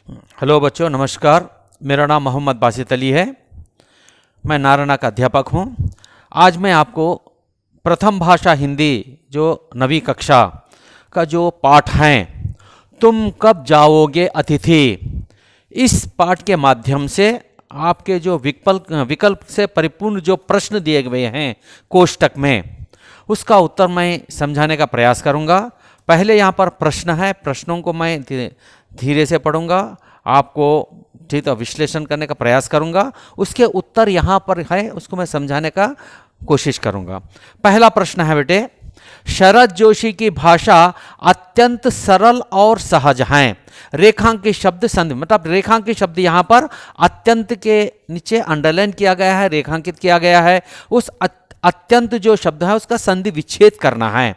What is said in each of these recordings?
Hello बच्चों, नमस्कार। मेरा नाम मोहम्मद बासित अली है। मैं नारायणा का अध्यापक हूँ। आज मैं आपको प्रथम भाषा हिंदी जो नवी कक्षा का जो पाठ है, तुम कब जाओगे अतिथि, इस पाठ के माध्यम से आपके जो विकल्प से परिपूर्ण जो प्रश्न दिए गए हैं कोष्टक में, उसका उत्तर मैं समझाने का प्रयास करूँगा। पहले यहाँ पर प्रश्न है, प्रश्नों को मैं धीरे से पढ़ूंगा, आपको ठीक है विश्लेषण करने का प्रयास करूंगा। उसके उत्तर यहाँ पर है, उसको मैं समझाने का कोशिश करूंगा। पहला प्रश्न है बेटे, शरद जोशी की भाषा अत्यंत सरल और सहज है। रेखांकित शब्द संधि, मतलब रेखांकित शब्द यहाँ पर अत्यंत के नीचे अंडरलाइन किया गया है, रेखांकित किया गया है। उस अत्यंत जो शब्द है उसका संधि विच्छेद करना है।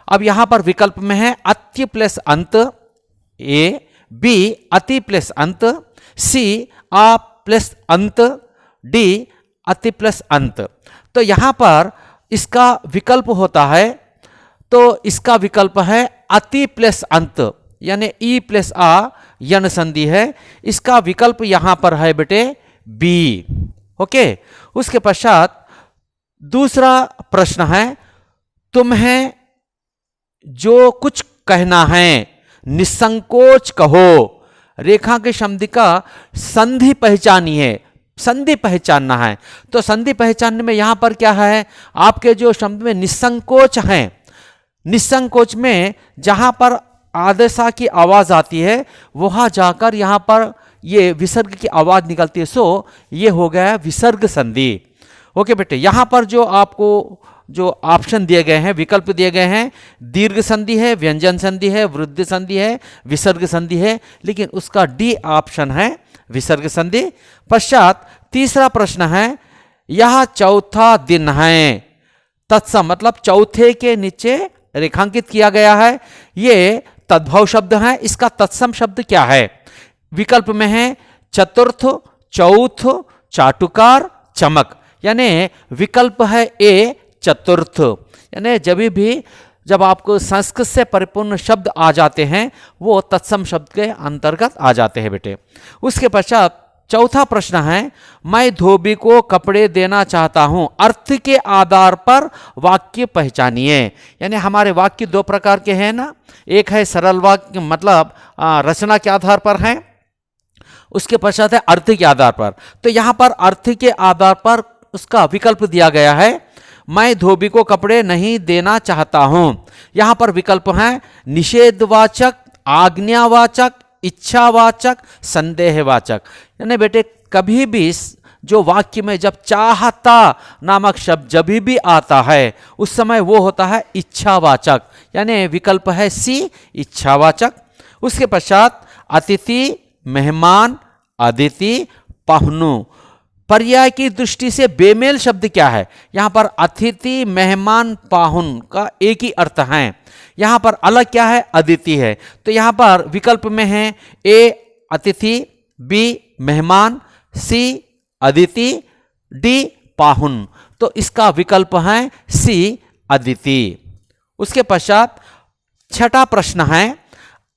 अब यहाँ पर विकल्प में है अति प्लस अंत, ए, बी अति प्लस अंत, सी आ प्लस अंत, डी अति प्लस अंत। तो यहाँ पर इसका विकल्प होता है, तो इसका विकल्प है अति प्लस अंत, यानी ई प्लस आ यन संधि है। इसका विकल्प यहाँ पर है बेटे बी। ओके, उसके पश्चात दूसरा प्रश्न है, तुम्हें जो कुछ कहना है निसंकोच कहो। रेखा के शब्द का संधि पहचानिए, संधि पहचानना है। तो संधि पहचानने में यहां पर क्या है, आपके जो शब्द में निसंकोच हैं, निसंकोच में जहां पर आदेशा की आवाज आती है वहां जाकर यहां पर ये विसर्ग की आवाज निकलती है। सो ये हो गया विसर्ग संधि। ओके बेटे, यहां पर जो आपको जो ऑप्शन दिए गए हैं, विकल्प दिए गए हैं, दीर्घ संधि है, व्यंजन संधि है, वृद्धि संधि है, विसर्ग संधि है, लेकिन उसका डी ऑप्शन है विसर्ग संधि। पश्चात तीसरा प्रश्न है, यह चौथा दिन है। तत्सम मतलब चौथे के नीचे रेखांकित किया गया है, ये तद्भव शब्द है। इसका तत्सम शब्द क्या है? विकल्प में है चतुर्थ, चौथ, चाटुकार, चमक। यानी विकल्प है ए चतुर्थ। यानी जब आपको संस्कृत से परिपूर्ण शब्द आ जाते हैं वो तत्सम शब्द के अंतर्गत आ जाते हैं बेटे। उसके पश्चात चौथा प्रश्न है, मैं धोबी को कपड़े देना चाहता हूं, अर्थ के आधार पर वाक्य पहचानिए। यानी हमारे वाक्य दो प्रकार के हैं ना, एक है सरल वाक्य मतलब रचना के आधार पर है, उसके पश्चात है अर्थ के आधार पर। तो यहां पर अर्थ के आधार पर उसका विकल्प दिया गया है, मैं धोबी को कपड़े नहीं देना चाहता हूं। यहां पर विकल्प है निषेधवाचक, आज्ञावाचक, इच्छावाचक, संदेहवाचक। यानी बेटे कभी भी जो वाक्य में जब चाहता नामक शब्द जब भी आता है उस समय वो होता है इच्छावाचक, यानी विकल्प है सी इच्छावाचक। उसके पश्चात अतिथि, मेहमान, अदिति, पहनु। पर्याय की दृष्टि से बेमेल शब्द क्या है? यहां पर अतिथि, मेहमान, पाहुन का एक ही अर्थ है, यहां पर अलग क्या है? अदिति है। तो यहां पर विकल्प में है ए अतिथि, बी मेहमान, सी अदिति, डी पाहुन। तो इसका विकल्प है सी अदिति। उसके पश्चात छठा प्रश्न है,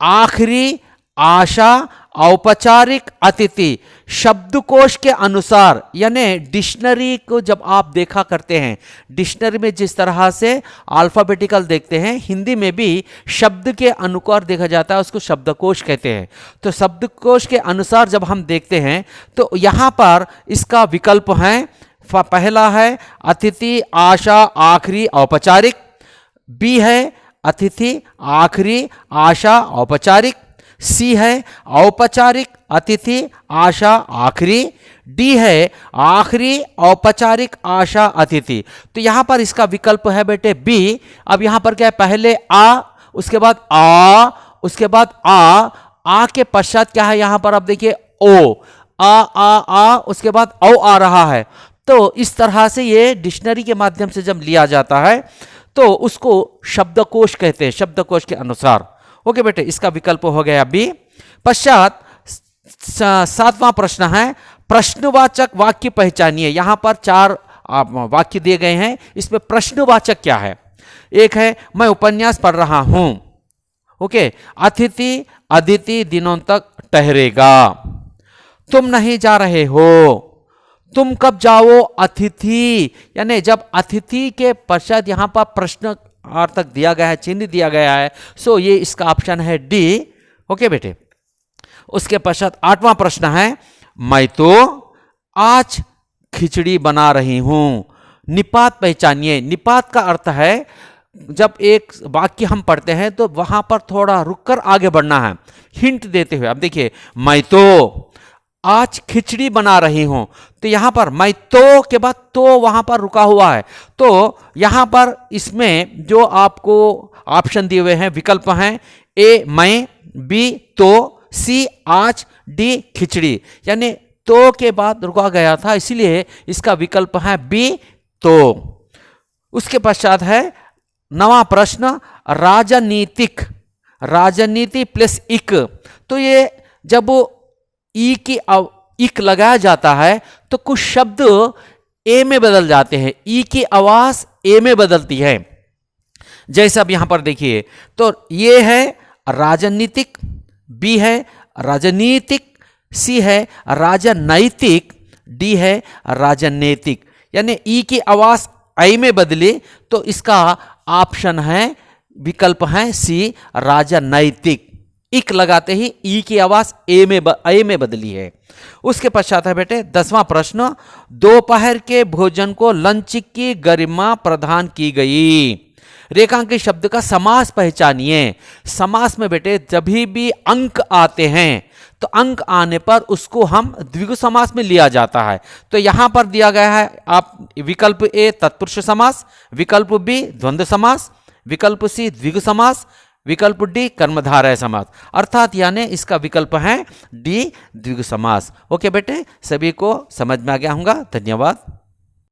आखिरी, आशा, औपचारिक, अतिथि। शब्दकोश के अनुसार, यानी डिक्शनरी को जब आप देखा करते हैं, डिक्शनरी में जिस तरह से अल्फाबेटिकल देखते हैं, हिंदी में भी शब्द के अनुसार देखा जाता है, उसको शब्दकोश कहते हैं। तो शब्दकोश के अनुसार जब हम देखते हैं तो यहाँ पर इसका विकल्प है, पहला है अतिथि, आशा, आखिरी, औपचारिक। बी है अतिथि, आखिरी, आशा, औपचारिक। सी है औपचारिक, अतिथि, आशा, आखिरी। डी है आखिरी, औपचारिक, आशा, अतिथि। तो यहां पर इसका विकल्प है बेटे बी। अब यहां पर क्या है, पहले आ, उसके बाद आ, उसके बाद आ के पश्चात क्या है यहां पर? अब देखिए ओ, आ, उसके बाद औ आ रहा है। तो इस तरह से ये डिक्शनरी के माध्यम से जब लिया जाता है तो उसको शब्दकोश कहते हैं, शब्दकोश के अनुसार। ओके बेटे, इसका विकल्प हो गया बी। पश्चात सातवां प्रश्न है, प्रश्नवाचक वाक्य पहचानिए। यहां पर चार वाक्य दिए गए हैं, इसमें प्रश्नवाचक क्या है? एक है मैं उपन्यास पढ़ रहा हूं, ओके, अतिथि, अदिति, दिनों तक ठहरेगा। तुम नहीं जा रहे हो, तुम कब जाओ अतिथि, यानी जब अतिथि के पश्चात यहां पर प्रश्न अर्थक दिया गया है, चिन्ह दिया गया है, सो ये इसका ऑप्शन है डी। ओके बेटे, उसके पश्चात 8वां प्रश्न है, मैं तो आज खिचड़ी बना रही हूं। निपात पहचानिए। निपात का अर्थ है जब एक वाक्य हम पढ़ते हैं तो वहां पर थोड़ा रुककर आगे बढ़ना है, हिंट देते हुए। अब देखिए, मैं तो आज खिचड़ी बना रही हूं, तो यहां पर मैं तो के बाद तो वहां पर रुका हुआ है, तो यहां पर इसमें जो आपको ऑप्शन दिए हुए हैं, विकल्प हैं, ए मैं, बी तो, सी आज, डी खिचड़ी। यानी तो के बाद रुका गया था, इसलिए इसका विकल्प है बी तो। उसके पश्चात है 9वां प्रश्न, राजनीतिक। राजनीति प्लस इक, तो ये जब ई की इक लगाया जाता है तो कुछ शब्द ए में बदल जाते हैं, ई की आवाज ए में बदलती है। जैसे अब यहां पर देखिए, तो ये है राजनीतिक, बी है राजनीतिक, सी है राजनैतिक, डी है राजनीतिक। यानी ई की आवाज आई में बदली, तो इसका ऑप्शन है, विकल्प है सी राजनैतिक। इक लगाते ही ई की आवाज ए में बदली है। उसके पश्चात है बेटे 10वां प्रश्न, दोपहर के भोजन को लंच की गरिमा प्रदान की गई। रेखांकित शब्द का समास पहचानिए। समास में बेटे जब भी अंक आते हैं तो अंक आने पर उसको हम द्विगु समास में लिया जाता है। तो यहां पर दिया गया है आप विकल्प ए तत्पुरुष समास, विकल्प बी द्वंद्व समास, विकल्प सी द्विगु समास, विकल्प डी कर्मधारय समास, अर्थात यानी इसका विकल्प है डी द्विगु समास। ओके बेटे, सभी को समझ में आ गया होगा। धन्यवाद।